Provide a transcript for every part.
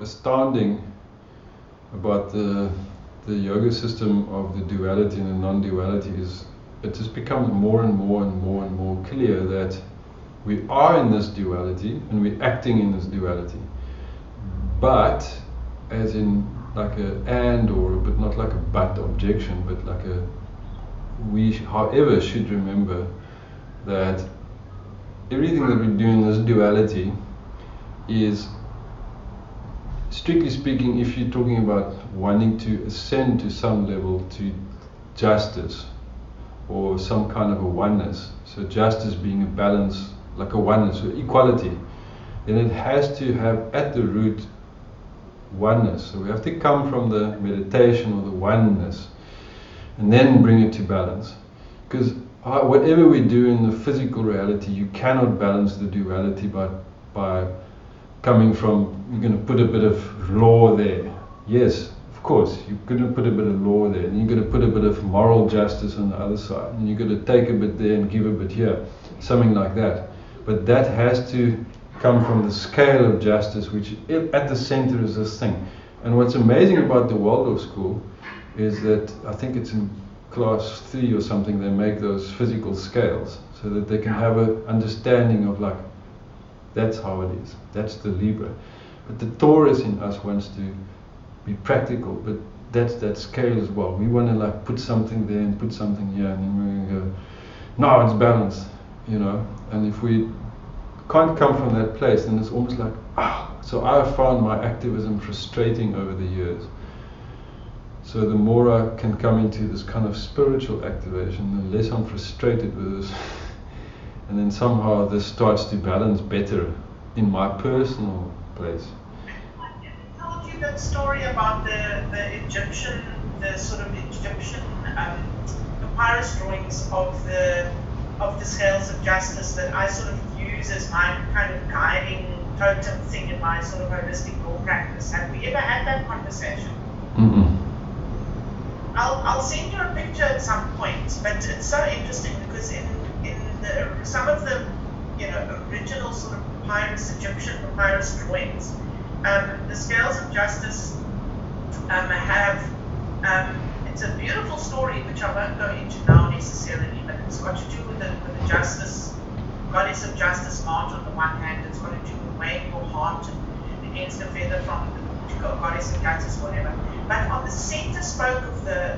astounding about the yoga system of the duality and the non-duality is it just becomes more and more and more and more clear that we are in this duality and we're acting in this duality, but as in like a and or, but not like a but objection, but like a we however should remember that everything that we do in this duality is, strictly speaking, if you're talking about wanting to ascend to some level to justice or some kind of a oneness, so justice being a balance, like a oneness or equality, then it has to have at the root oneness. So we have to come from the meditation or the oneness and then bring it to balance, because whatever we do in the physical reality, you cannot balance the duality by coming from, you're going to put a bit of law there. Yes, of course, you're going to put a bit of law there, and you're going to put a bit of moral justice on the other side, and you're going to take a bit there and give a bit here, something like that. But that has to come from the scale of justice, which at the center is this thing. And what's amazing about the Waldorf school is that, I think it's in class 3 or something, they make those physical scales so that they can have an understanding of like, that's how it is, that's the Libra. But the Taurus in us wants to be practical, but that's that scale as well. We want to like put something there and put something here, and then we're going to go, no, it's balanced, you know. And if we can't come from that place, then it's almost like, so I have found my activism frustrating over the years. So the more I can come into this kind of spiritual activation, the less I'm frustrated with this. And then somehow this starts to balance better in my personal place. I told you that story about the Egyptian, the sort of Egyptian papyrus drawings of the scales of justice that I sort of use as my kind of guiding totem thing in my sort of holistic law practice. Have we ever had that conversation? Mm-mm. I'll send you a picture at some point, but it's so interesting because in some of the original sort of Egyptian papyrus drawings, the scales of justice have it's a beautiful story which I won't go into now necessarily, but it's got to do with the justice, goddess of justice march on the one hand. It's got to do with weighing your heart against a feather from the goddess of justice, whatever. But on the center spoke of the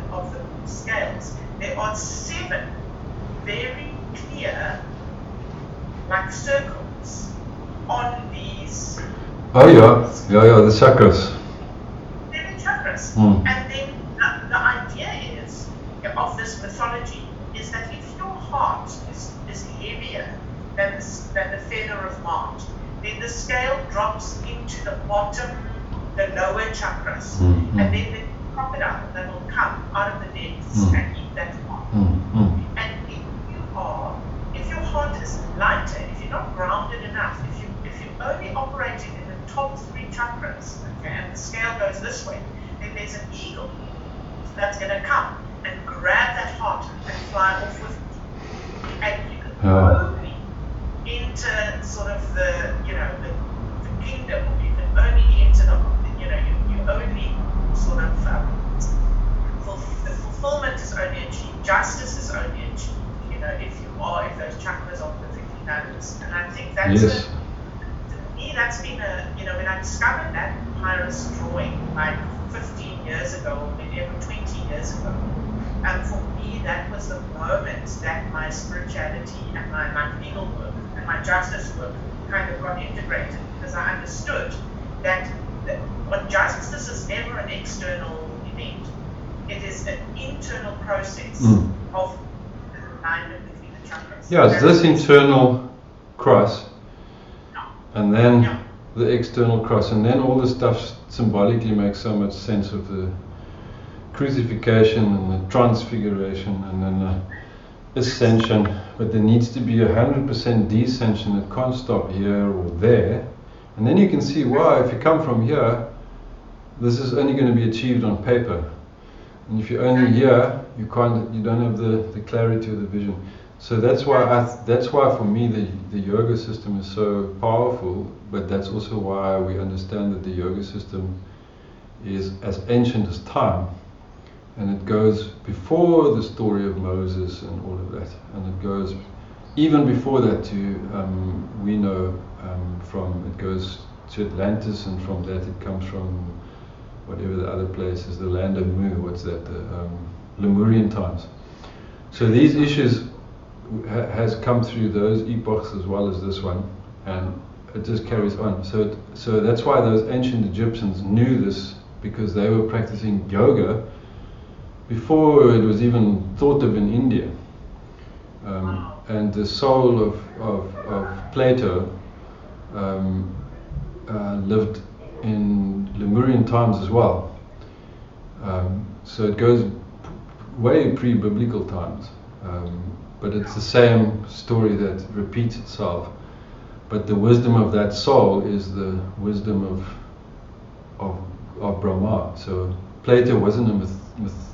scales, there are 7 very clear, like circles on these. Oh yeah, the chakras. 7 chakras. Mm. And then the idea is of this mythology is that if your heart is heavier than the feather of Mart, then the scale drops into the bottom, the lower chakras, mm-hmm. and then the crocodile that will come out of the depths and eat that heart. Mm-hmm. And if your heart is lighter, if you're not grounded enough, if you're only operating in the top 3 chakras, okay, and the scale goes this way, then there's an eagle that's going to come and grab that heart and fly off with it. And you can only enter sort of the kingdom, or you can only enter you only sort of the fulfillment is only achieved, justice is only achieved, if those chakras are perfectly balanced. And I think that's yes. To me that's been when I discovered that papyrus drawing like 15 years ago or maybe even 20 years ago, for me that was the moment that my spirituality and my legal work and my justice work kind of got integrated, because I understood that what justice is never an external event. It is an internal process of alignment between the chakras. Yeah, it's this internal cross, and then the external cross, and then all the stuff symbolically makes so much sense of the crucifixion and the transfiguration and then the ascension. But there needs to be 100% descension. It can't stop here or there. And then you can see why, if you come from here, this is only going to be achieved on paper. And if you're only here, you don't have the clarity of the vision. So that's why that's why for me the yoga system is so powerful. But that's also why we understand that the yoga system is as ancient as time, and it goes before the story of Moses and all of that, and it goes even before that to we know from it goes to Atlantis, and from that it comes from whatever the other place is, the land of Mu. What's that? The Lemurian times. So these issues has come through those epochs as well as this one, and it just carries on. So that's why those ancient Egyptians knew this, because they were practicing yoga before it was even thought of in India. And the soul of Plato lived in Lemurian times as well. So it goes way pre-biblical times. But it's the same story that repeats itself. But the wisdom of that soul is the wisdom of Brahma. So Plato wasn't a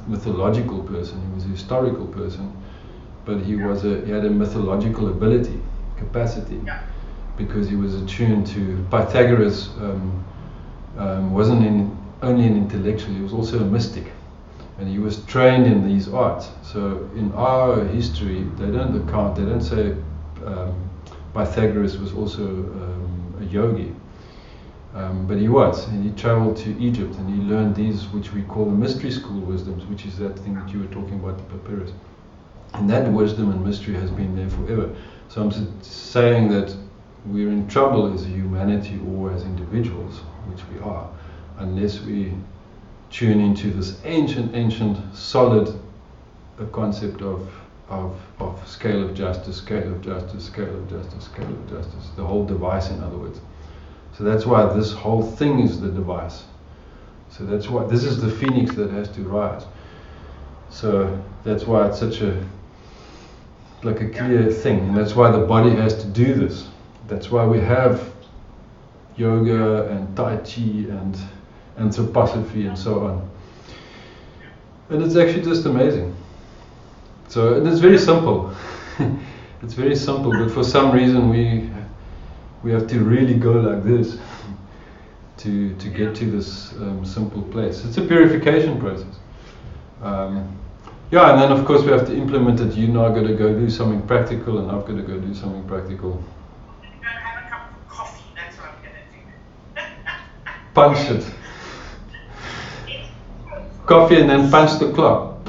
mythological person; he was a historical person. But he had a mythological ability, capacity, because he was attuned to Pythagoras. Wasn't only an intellectual; he was also a mystic. And he was trained in these arts. So in our history, they don't say Pythagoras was also a yogi. But he was, and he traveled to Egypt, and he learned these, which we call the mystery school wisdoms, which is that thing that you were talking about, the papyrus. And that wisdom and mystery has been there forever. So I'm saying that we're in trouble as a humanity or as individuals, which we are, unless we tune into this ancient, solid concept of scale of justice, the whole device, in other words. So that's why this whole thing is the device. So that's why this is the phoenix that has to rise. So that's why it's such a clear thing, and that's why the body has to do this. That's why we have yoga and Tai Chi and anthroposophy and so on. And it's actually just amazing. So, and it's very simple. It's very simple, but for some reason we have to really go like this to get to this simple place. It's a purification process. And then of course we have to implement it. You're now going to go do something practical, and I've got to go do something practical. I'm going to go have a cup of coffee. That's what I'm going to do. Punch it. Coffee and then punch the clock.